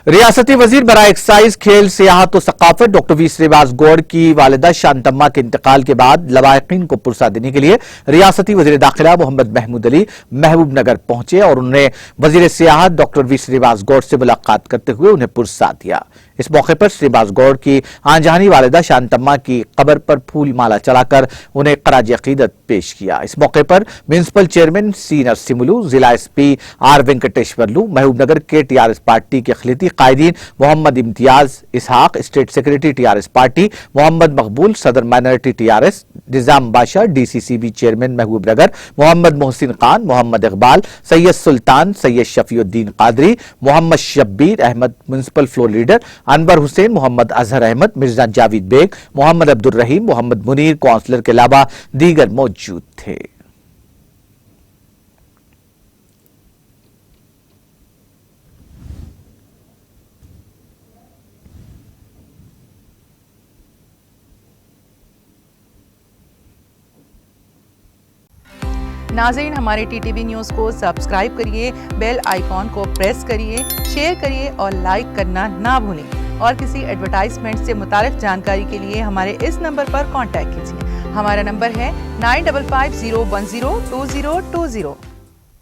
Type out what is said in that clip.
रियासती वजीर बराए एक्साइज, खेल, सियाहत और सकाफत डॉक्टर वी श्रीवास गौड़ की वालिदा शांतम्मा के इंतकाल के बाद लवाहिकीन को पुरसा देने के लिए रियासती वजीर दाखिला मोहम्मद महमूद अली महबूब नगर पहुंचे और उन्होंने वजीर सियाहत डॉक्टर वी श्रीवास गौड़ से मुलाकात करते हुए उन्हें पुरसा दिया। इस मौके पर श्रीवास गौड़ की आनजहानी वालिदा शांतम्मा की कब्र पर फूल माला चढ़ाकर उन्हें खराज अकीदत पेश किया। इस मौके पर म्युनिसिपल चेयरमैन सी नरसिमुलू, जिला एसपी आर वेंकटेश्वरलू, महबूबनगर के टीआरएस पार्टी के अखिलती कायदीन Mohammed Imtiyaz Ishaq, state secretary TRS party Mohammed Maqbool, सदर minority TRS Nizam Badshah, DCCB chairman Mahabubnagar Mohammed Mohsin Khan, Mohammed Iqbal, Syed Sultan, Syed Shafiuddin Qadri, Mohammed Shabbir Ahmed, municipal floor leader Anwar Hussain, Mohammed Azhar Ahmed, Mirza Javed Baig, Mohammed Abdul Rahim, Mohammed Munir councillor के अलावा दीगर मौजूद थे। नाज़रीन, हमारे टीटीवी न्यूज़ को सब्सक्राइब करिए, बेल आइकॉन को प्रेस करिए, शेयर करिए और लाइक करना ना भूलें। और किसी एडवर्टाइजमेंट से मुताल्लिक़ जानकारी के लिए हमारे इस नंबर पर कांटेक्ट कीजिए। हमारा नंबर है 9550102020।